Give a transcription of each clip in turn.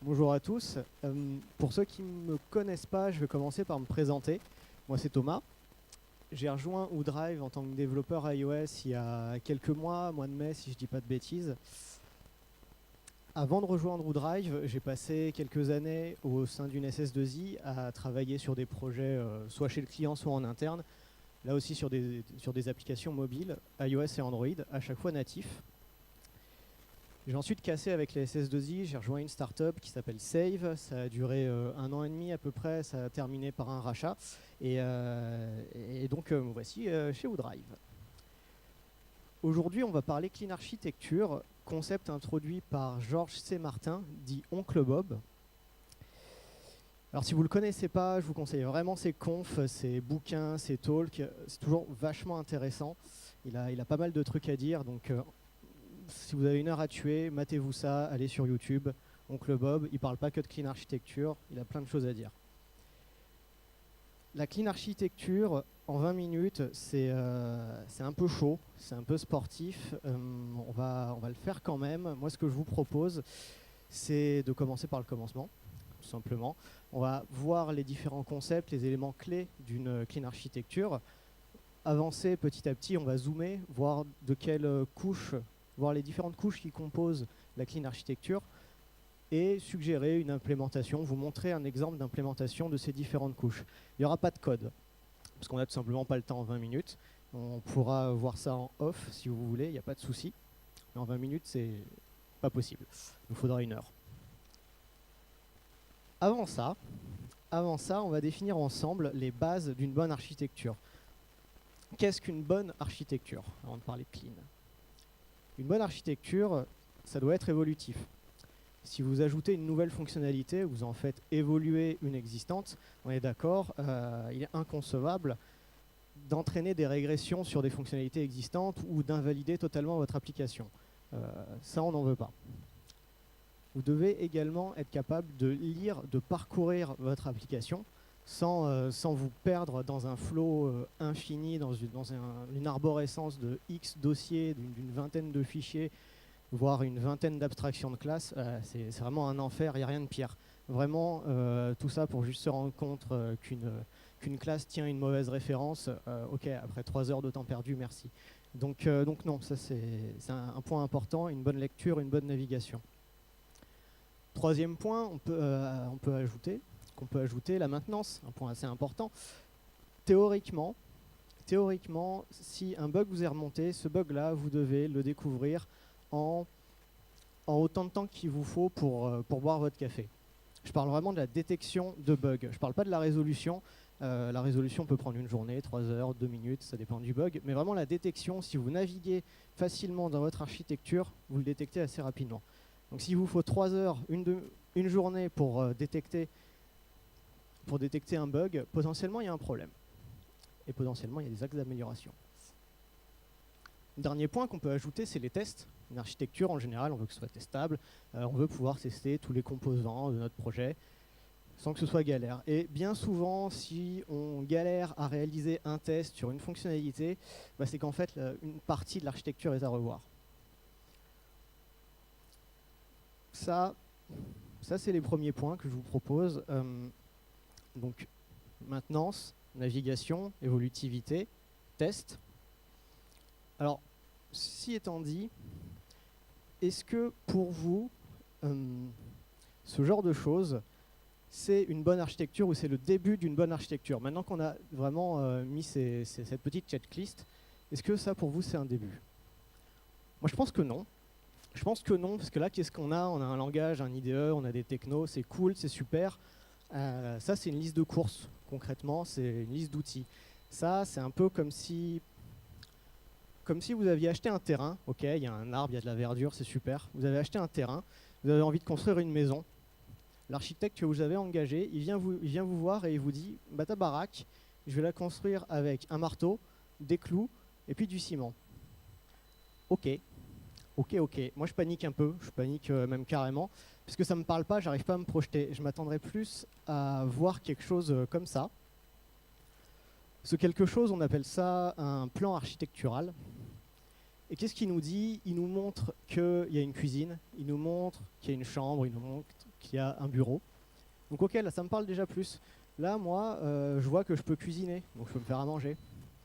Bonjour à tous. Pour ceux qui ne me connaissent pas, je vais commencer par me présenter. Moi, c'est Thomas. J'ai rejoint OoDrive en tant que développeur iOS il y a quelques mois, mois de mai si je ne dis pas de bêtises. Avant de rejoindre OoDrive, j'ai passé quelques années au sein d'une SS2I à travailler sur des projets soit chez le client, soit en interne. Là aussi sur des applications mobiles, iOS et Android, à chaque fois natifs. J'ai ensuite cassé avec les SS2I, j'ai rejoint une startup qui s'appelle Save. Ça a duré 1 an et demi à peu près, ça a terminé par un rachat. Et donc me voici chez OoDrive. Aujourd'hui, on va parler Clean Architecture, concept introduit par Georges C. Martin, dit Oncle Bob. Alors si vous ne le connaissez pas, je vous conseille vraiment ses confs, ses bouquins, ses talks. C'est toujours vachement intéressant. Il a pas mal de trucs à dire, donc si vous avez 1 heure à tuer, matez-vous ça, allez sur YouTube. Oncle Bob, il parle pas que de Clean Architecture, il a plein de choses à dire. La Clean Architecture, en 20 minutes, c'est un peu chaud, c'est un peu sportif. On va le faire quand même. Moi, ce que je vous propose, c'est de commencer par le commencement, tout simplement. On va voir les différents concepts, les éléments clés d'une Clean Architecture. Avancer petit à petit, on va zoomer, voir de quelle couche, voir les différentes couches qui composent la Clean Architecture et suggérer une implémentation, vous montrer un exemple d'implémentation de ces différentes couches. Il n'y aura pas de code, parce qu'on n'a tout simplement pas le temps en 20 minutes. On pourra voir ça en off si vous voulez, il n'y a pas de souci. Mais en 20 minutes, c'est pas possible. Il nous faudra 1 heure. Avant ça, on va définir ensemble les bases d'une bonne architecture. Qu'est-ce qu'une bonne architecture, avant de parler de clean? Une bonne architecture, ça doit être évolutif. Si vous ajoutez une nouvelle fonctionnalité, vous en faites évoluer une existante, on est d'accord, il est inconcevable d'entraîner des régressions sur des fonctionnalités existantes ou d'invalider totalement votre application. Ça, on n'en veut pas. Vous devez également être capable de lire, de parcourir votre application sans vous perdre dans un flow infini, dans une arborescence de X dossiers, d'une vingtaine de fichiers, voire une vingtaine d'abstractions de classes. C'est vraiment un enfer, il n'y a rien de pire. Vraiment, tout ça pour juste se rendre compte qu'une classe tient une mauvaise référence. Ok, après 3 heures de temps perdu, merci. Donc non, ça c'est un point important, une bonne lecture, une bonne navigation. Troisième point, qu'on peut ajouter la maintenance, un point assez important. Théoriquement, si un bug vous est remonté, ce bug-là, vous devez le découvrir en autant de temps qu'il vous faut pour boire votre café. Je parle vraiment de la détection de bugs. Je ne parle pas de la résolution. La résolution peut prendre 1 journée, 3 heures, 2 minutes, ça dépend du bug. Mais vraiment la détection, si vous naviguez facilement dans votre architecture, vous le détectez assez rapidement. Donc s'il vous faut 3 heures, une journée pour détecter un bug, potentiellement il y a un problème. Et potentiellement il y a des axes d'amélioration. Dernier point qu'on peut ajouter, c'est les tests. Une architecture, en général, on veut que ce soit testable. On veut pouvoir tester tous les composants de notre projet sans que ce soit galère. Et bien souvent, si on galère à réaliser un test sur une fonctionnalité, c'est qu'en fait, une partie de l'architecture est à revoir. Ça c'est les premiers points que je vous propose. Donc, maintenance, navigation, évolutivité, test. Alors, ceci étant dit, est-ce que pour vous, ce genre de choses, c'est une bonne architecture ou c'est le début d'une bonne architecture? Maintenant qu'on a vraiment mis cette petite checklist, est-ce que ça pour vous c'est un début? Moi je pense que non. Je pense que non, parce que là qu'est-ce qu'on a? On a un langage, un IDE, on a des technos, c'est cool, c'est super. Ça c'est une liste de courses, concrètement, c'est une liste d'outils. Ça c'est un peu comme si vous aviez acheté un terrain, ok, il y a un arbre, il y a de la verdure, c'est super. Vous avez acheté un terrain, vous avez envie de construire une maison. L'architecte que vous avez engagé, il vient vous voir et il vous dit « ta baraque, je vais la construire avec un marteau, des clous et puis du ciment. » Ok. Moi je panique un peu, je panique même carrément, parce que ça ne me parle pas, j'arrive pas à me projeter. Je m'attendrais plus à voir quelque chose comme ça. Ce quelque chose, on appelle ça un plan architectural. Et qu'est-ce qu'il nous dit? Il nous montre qu'il y a une cuisine, il nous montre qu'il y a une chambre, il nous montre qu'il y a un bureau. Donc ok, là ça me parle déjà plus. Là moi, je vois que je peux cuisiner, donc je peux me faire à manger,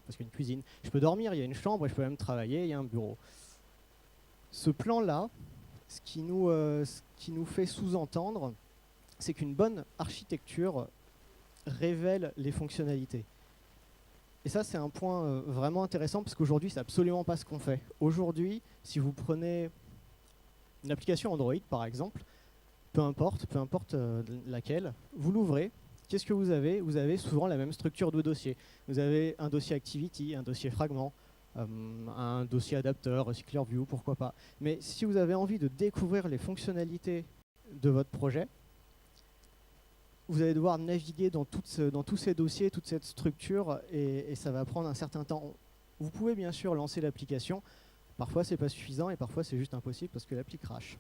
parce qu'il y a une cuisine. Je peux dormir, il y a une chambre, et je peux même travailler, il y a un bureau. Ce plan-là, ce qui nous fait sous-entendre, c'est qu'une bonne architecture révèle les fonctionnalités. Et ça, c'est un point vraiment intéressant, parce qu'aujourd'hui, c'est absolument pas ce qu'on fait. Aujourd'hui, si vous prenez une application Android, par exemple, peu importe laquelle, vous l'ouvrez, qu'est-ce que vous avez? Vous avez souvent la même structure de dossier. Vous avez un dossier Activity, un dossier fragment, un dossier adapteur, recycler view, pourquoi pas. Mais si vous avez envie de découvrir les fonctionnalités de votre projet, vous allez devoir naviguer dans tous ces dossiers, toute cette structure, et ça va prendre un certain temps. Vous pouvez bien sûr lancer l'application, parfois c'est pas suffisant, et parfois c'est juste impossible parce que l'appli crache.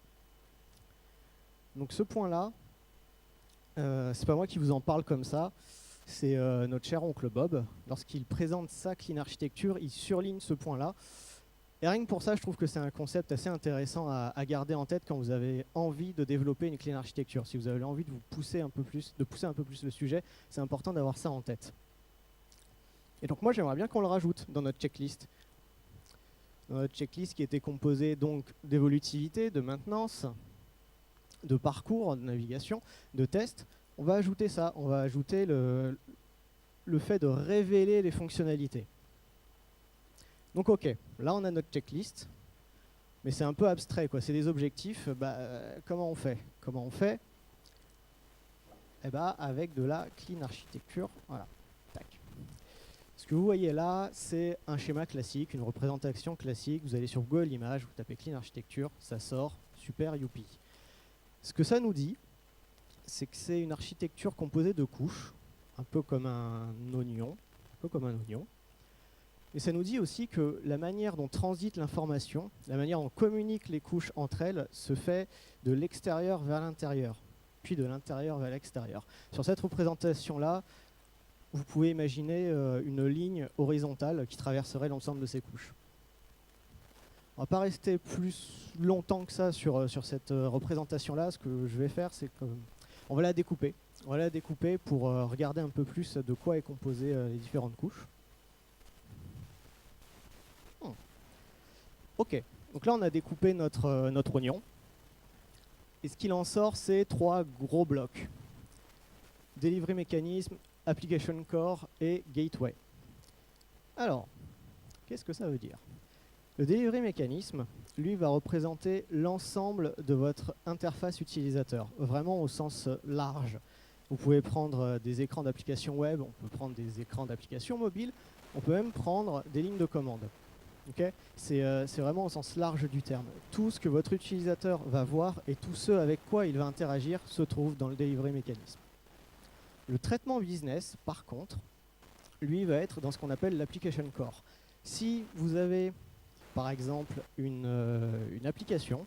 Donc ce point-là, c'est pas moi qui vous en parle comme ça, c'est notre cher oncle Bob. Lorsqu'il présente sa clean architecture, il surligne ce point-là. Et rien que pour ça, je trouve que c'est un concept assez intéressant à garder en tête quand vous avez envie de développer une clean architecture. Si vous avez envie de pousser un peu plus le sujet, c'est important d'avoir ça en tête. Et donc moi, j'aimerais bien qu'on le rajoute dans notre checklist. Dans notre checklist qui était composée donc d'évolutivité, de maintenance, de parcours, de navigation, de tests, on va ajouter ça. On va ajouter le fait de révéler les fonctionnalités. Donc ok, là on a notre checklist, mais c'est un peu abstrait, quoi. C'est des objectifs. Comment on fait? Comment on fait? Eh ben, avec de la clean architecture. Voilà. Tac. Ce que vous voyez là, c'est un schéma classique, une représentation classique. Vous allez sur Google Images, vous tapez clean architecture, ça sort, super, youpi. Ce que ça nous dit, c'est que c'est une architecture composée de couches, un peu comme un oignon, Et ça nous dit aussi que la manière dont transite l'information, la manière dont communiquent les couches entre elles, se fait de l'extérieur vers l'intérieur, puis de l'intérieur vers l'extérieur. Sur cette représentation-là, vous pouvez imaginer une ligne horizontale qui traverserait l'ensemble de ces couches. On ne va pas rester plus longtemps que ça sur cette représentation-là. Ce que je vais faire, c'est qu'on va la découper. On va la découper pour regarder un peu plus de quoi est composée les différentes couches. Ok, donc là on a découpé notre oignon. Et ce qu'il en sort, c'est 3 gros blocs. Delivery Mechanism, Application Core et Gateway. Alors, qu'est-ce que ça veut dire? Le Delivery Mechanism, lui, va représenter l'ensemble de votre interface utilisateur, vraiment au sens large. Vous pouvez prendre des écrans d'application web, on peut prendre des écrans d'application mobile, on peut même prendre des lignes de commande. Okay, c'est vraiment au sens large du terme. Tout ce que votre utilisateur va voir et tout ce avec quoi il va interagir se trouve dans le Delivery Mechanism. Le traitement business, par contre, lui va être dans ce qu'on appelle l'Application Core. Si vous avez, par exemple, une application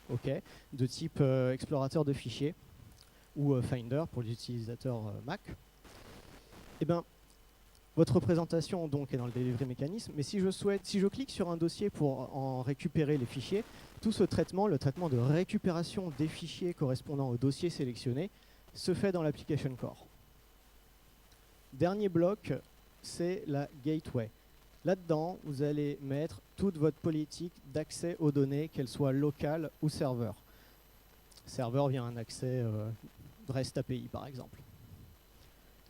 de type explorateur de fichiers ou Finder pour les utilisateurs Mac, eh ben, votre représentation donc est dans le Delivery Mechanism, mais si je clique sur un dossier pour en récupérer les fichiers, tout ce traitement, le traitement de récupération des fichiers correspondant au dossier sélectionné, se fait dans l'Application Core. Dernier bloc, c'est la Gateway. Là-dedans, vous allez mettre toute votre politique d'accès aux données, qu'elles soient locales ou serveur. Serveur via un accès REST API, par exemple.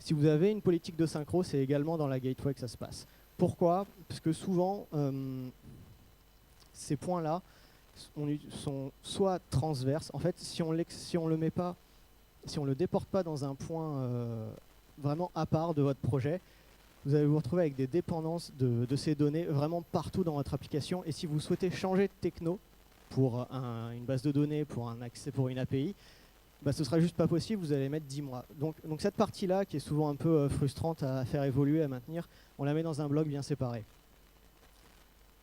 Si vous avez une politique de synchro, c'est également dans la gateway que ça se passe. Pourquoi? Parce que souvent, ces points-là sont soit transverses. En fait, si on le déporte pas dans un point vraiment à part de votre projet, vous allez vous retrouver avec des dépendances de ces données vraiment partout dans votre application. Et si vous souhaitez changer de techno pour une base de données, pour un accès, pour une API, ce sera juste pas possible, vous allez mettre 10 mois. Donc cette partie-là, qui est souvent un peu frustrante à faire évoluer, à maintenir, on la met dans un bloc bien séparé.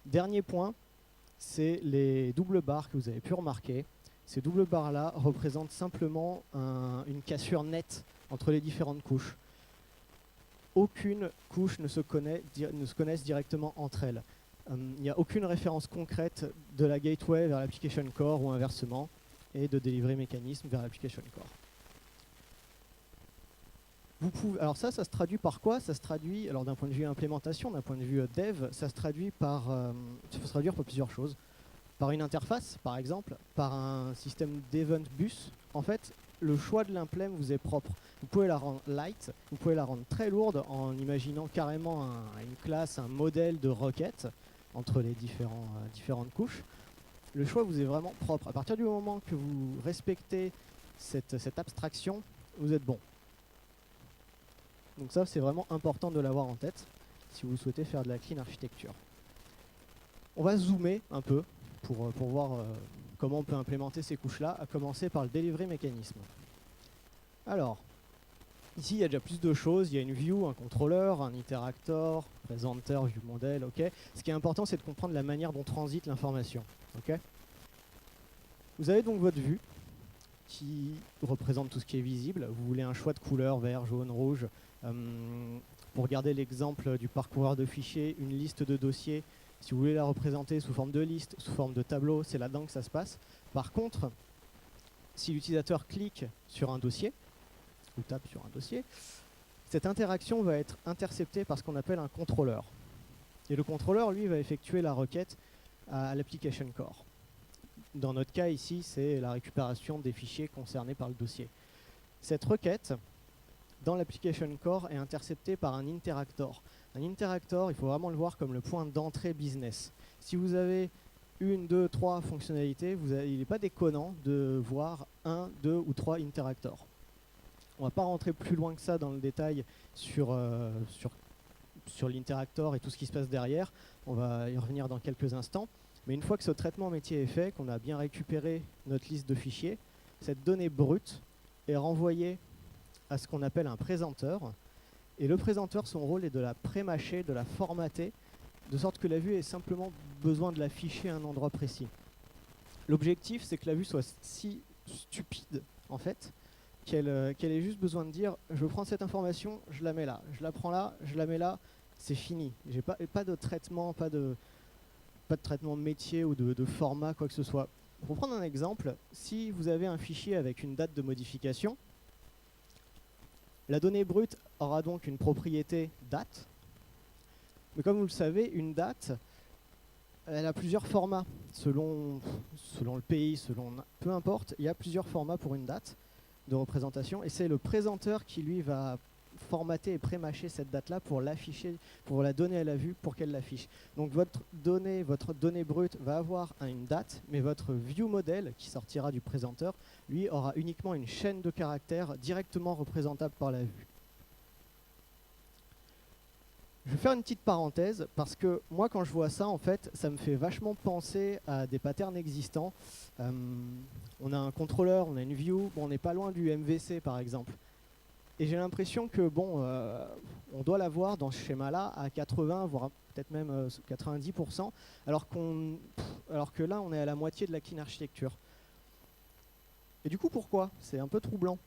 Dernier point, c'est les doubles barres que vous avez pu remarquer. Ces doubles barres-là représentent simplement une cassure nette entre les différentes couches. Aucune couche ne se connaissent directement entre elles. Il n'y a aucune référence concrète de la gateway vers l'application core ou inversement, et de Delivery Mechanism vers l'Application Core. Alors ça se traduit par quoi? Ça se traduit, alors d'un point de vue implémentation, d'un point de vue dev, ça se traduit par, ça peut se traduire par plusieurs choses. Par une interface, par exemple, par un système d'event bus. En fait, le choix de l'implème vous est propre. Vous pouvez la rendre light, vous pouvez la rendre très lourde en imaginant carrément une classe, un modèle de requête entre les différentes couches. Le choix vous est vraiment propre. À partir du moment que vous respectez cette abstraction, vous êtes bon. Donc ça, c'est vraiment important de l'avoir en tête si vous souhaitez faire de la clean architecture. On va zoomer un peu pour voir comment on peut implémenter ces couches-là, à commencer par le delivery mécanisme. Alors, ici, il y a déjà plus de choses. Il y a une view, un contrôleur, un interactor, presenter, view model, ok. Ce qui est important, c'est de comprendre la manière dont transite l'information, ok. Vous avez donc votre vue qui représente tout ce qui est visible. Vous voulez un choix de couleur, vert, jaune, rouge. Pour garder l'exemple du parcoureur de fichiers, une liste de dossiers, si vous voulez la représenter sous forme de liste, sous forme de tableau, c'est là-dedans que ça se passe. Par contre, si l'utilisateur clique sur un dossier, ou tape sur un dossier, cette interaction va être interceptée par ce qu'on appelle un contrôleur. Et le contrôleur, lui, va effectuer la requête à l'application core. Dans notre cas ici, c'est la récupération des fichiers concernés par le dossier. Cette requête, dans l'application core, est interceptée par un interactor. Un interactor, il faut vraiment le voir comme le point d'entrée business. Si vous avez une, deux, trois fonctionnalités, il n'est pas déconnant de voir un, deux ou trois interactors. On ne va pas rentrer plus loin que ça dans le détail sur l'interactor et tout ce qui se passe derrière. On va y revenir dans quelques instants. Mais une fois que ce traitement métier est fait, qu'on a bien récupéré notre liste de fichiers, cette donnée brute est renvoyée à ce qu'on appelle un présenteur. Et le présenteur, son rôle est de la pré-mâcher, de la formater, de sorte que la vue ait simplement besoin de l'afficher à un endroit précis. L'objectif, c'est que la vue soit si stupide, en fait, qu'elle ait juste besoin de dire « je prends cette information, je la mets là, je la prends là, je la mets là, c'est fini ». J'ai pas de traitement, pas de traitement métier ou de format, quoi que ce soit. Pour prendre un exemple, si vous avez un fichier avec une date de modification, la donnée brute aura donc une propriété date. Mais comme vous le savez, une date, elle a plusieurs formats. Selon le pays, peu importe, il y a plusieurs formats pour une date de représentation. Et c'est le présenteur qui, lui, va formater et pré-mâcher cette date-là pour l'afficher, pour la donner à la vue, pour qu'elle l'affiche. Donc votre donnée brute va avoir une date, mais votre view model, qui sortira du présenteur, lui aura uniquement une chaîne de caractères directement représentable par la vue. Je vais faire une petite parenthèse, parce que moi, quand je vois ça, en fait, ça me fait vachement penser à des patterns existants. On a un contrôleur, on a une view, bon, on n'est pas loin du MVC, par exemple. Et j'ai l'impression que, bon, on doit l'avoir dans ce schéma-là à 80, voire peut-être même 90%, alors que là, on est à la moitié de la clean architecture. Et du coup, pourquoi? C'est un peu troublant.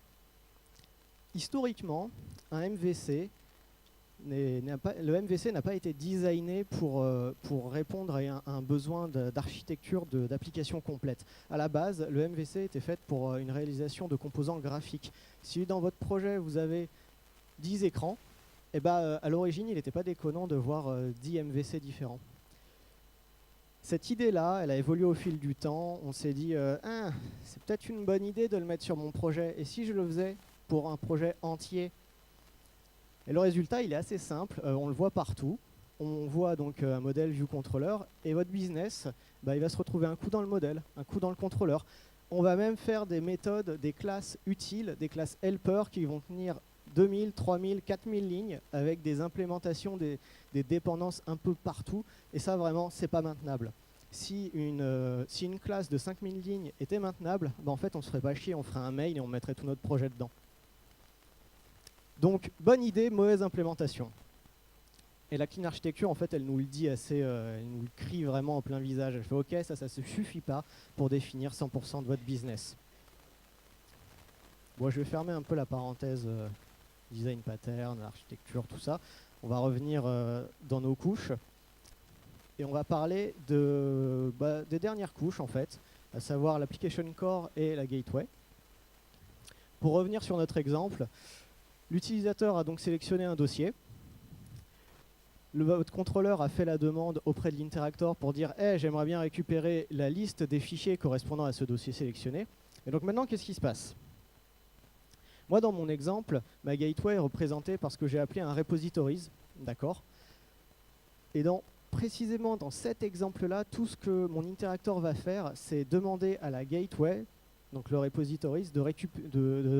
Historiquement, un MVC, le MVC n'a pas été designé pour répondre à un besoin d'architecture d'application complète. À la base, le MVC était fait pour une réalisation de composants graphiques. Si dans votre projet, vous avez 10 écrans, eh ben, à l'origine, il n'était pas déconnant de voir 10 MVC différents. Cette idée-là, elle a évolué au fil du temps. On s'est dit, c'est peut-être une bonne idée de le mettre sur mon projet. Et si je le faisais pour un projet entier? Et le résultat, il est assez simple, on le voit partout. On voit donc un modèle view controller, et votre business, il va se retrouver un coup dans le modèle, un coup dans le contrôleur. On va même faire des méthodes, des classes utiles, des classes helper qui vont tenir 2000, 3000, 4000 lignes avec des implémentations, des dépendances un peu partout. Et ça, vraiment, c'est pas maintenable. Si une classe de 5000 lignes était maintenable, en fait, on se ferait pas chier, on ferait un mail et on mettrait tout notre projet dedans. Donc, bonne idée, mauvaise implémentation. Et la clean architecture, en fait, elle nous le dit assez, elle nous le crie vraiment en plein visage. Elle fait OK, ça ne suffit pas pour définir 100% de votre business. Bon, je vais fermer un peu la parenthèse design pattern, architecture, tout ça. On va revenir dans nos couches. Et on va parler des dernières couches, en fait, à savoir l'application core et la gateway. Pour revenir sur notre exemple, L'utilisateur a donc sélectionné un dossier. Votre contrôleur a fait la demande auprès de l'interactor pour dire hey, j'aimerais bien récupérer la liste des fichiers correspondant à ce dossier sélectionné. Et donc maintenant, qu'est-ce qui se passe? Moi, dans mon exemple, ma gateway est représentée par ce que j'ai appelé un repositories. D'accord. Et précisément dans cet exemple-là, tout ce que mon interactor va faire, c'est demander à la gateway, donc le repositories, de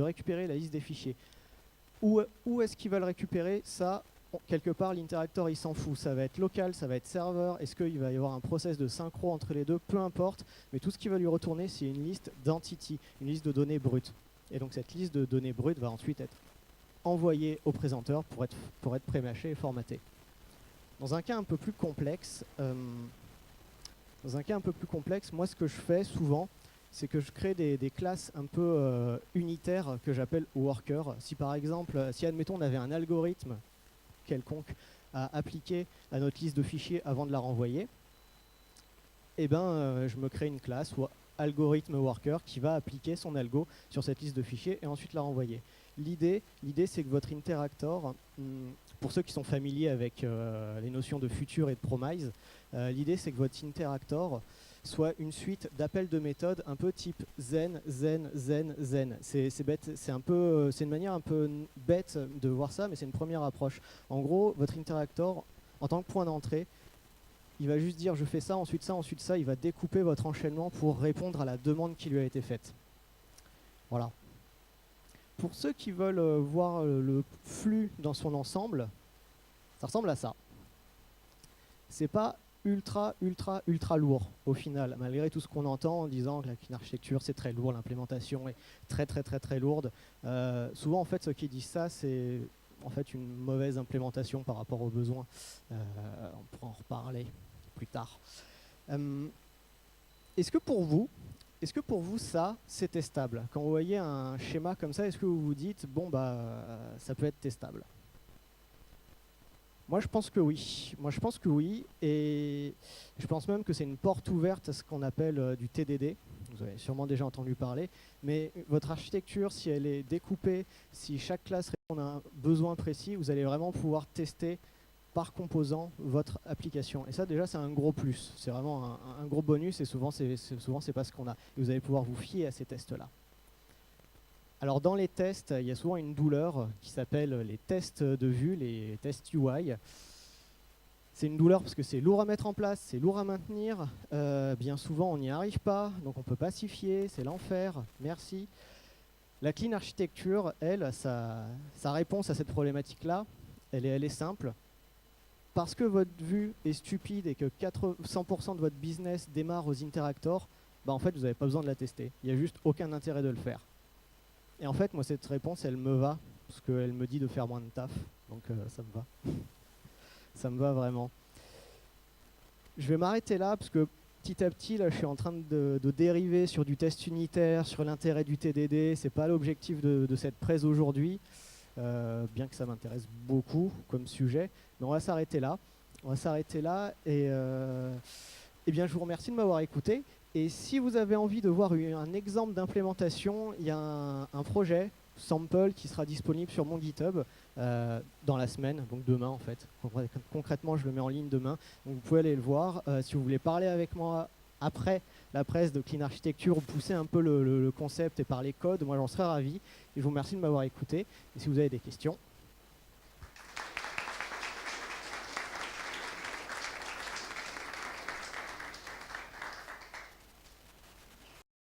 récupérer la liste des fichiers. Où est-ce qu'ils veulent récupérer ça? Quelque part, l'interactor, il s'en fout. Ça va être local, ça va être serveur. Est-ce qu'il va y avoir un process de synchro entre les deux? Peu importe. Mais tout ce qui va lui retourner, c'est une liste d'entities, une liste de données brutes. Et donc cette liste de données brutes va ensuite être envoyée au présenteur pour être prémâchée et formatée. Dans un cas un peu plus complexe, moi ce que je fais souvent, c'est que je crée des classes un peu unitaires que j'appelle workers. Si par exemple, si admettons on avait un algorithme quelconque à appliquer à notre liste de fichiers avant de la renvoyer, eh ben, je me crée une classe ou algorithme worker qui va appliquer son algo sur cette liste de fichiers et ensuite la renvoyer. L'idée, c'est que votre interactor, pour ceux qui sont familiers avec les notions de future et de promise, l'idée c'est que votre interactor soit une suite d'appels de méthodes un peu type zen, zen, zen, zen. C'est bête, c'est une manière un peu bête de voir ça, mais c'est une première approche. En gros, votre interactor, en tant que point d'entrée, il va juste dire je fais ça, ensuite ça, il va découper votre enchaînement pour répondre à la demande qui lui a été faite. Voilà. Pour ceux qui veulent voir le flux dans son ensemble, ça ressemble à ça. C'est pas ultra lourd au final, malgré tout ce qu'on entend en disant que la architecture c'est très lourd, l'implémentation est très lourde. Souvent en fait ceux qui disent ça c'est en fait une mauvaise implémentation par rapport aux besoins. On pourra en reparler plus tard. Est-ce que pour vous ça c'est testable? Quand vous voyez un schéma comme ça, est-ce que vous vous dites bon bah ça peut être testable? Moi je pense que oui, et je pense même que c'est une porte ouverte à ce qu'on appelle du TDD. Vous avez sûrement déjà entendu parler, mais votre architecture, si elle est découpée, si chaque classe répond à un besoin précis, vous allez vraiment pouvoir tester par composant votre application. Et ça déjà c'est un gros plus, c'est vraiment un gros bonus et souvent c'est pas ce qu'on a. Et vous allez pouvoir vous fier à ces tests-là. Alors dans les tests, il y a souvent une douleur qui s'appelle les tests de vue, les tests UI. C'est une douleur parce que c'est lourd à mettre en place, c'est lourd à maintenir. Bien souvent, on n'y arrive pas, donc on peut pas s'y fier, c'est l'enfer. Merci. La clean architecture, elle, sa réponse à cette problématique-là, elle est simple. Parce que votre vue est stupide et que 100% de votre business démarre aux interactors, bah en fait, vous n'avez pas besoin de la tester. Il n'y a juste aucun intérêt de le faire. Et en fait, moi, cette réponse, elle me va, parce qu'elle me dit de faire moins de taf. Donc, ça me va. Ça me va vraiment. Je vais m'arrêter là, parce que petit à petit, là, je suis en train de dériver sur du test unitaire, sur l'intérêt du TDD. Ce n'est pas l'objectif de cette presse aujourd'hui, bien que ça m'intéresse beaucoup comme sujet. Mais on va s'arrêter là. Et bien, je vous remercie de m'avoir écouté. Et si vous avez envie de voir un exemple d'implémentation, il y a un projet, Sample, qui sera disponible sur mon GitHub dans la semaine, donc demain en fait. Concrètement, je le mets en ligne demain. Donc vous pouvez aller le voir. Si vous voulez parler avec moi après la presse de Clean Architecture ou pousser un peu le concept et parler code, moi j'en serais ravi. Et je vous remercie de m'avoir écouté. Et si vous avez des questions,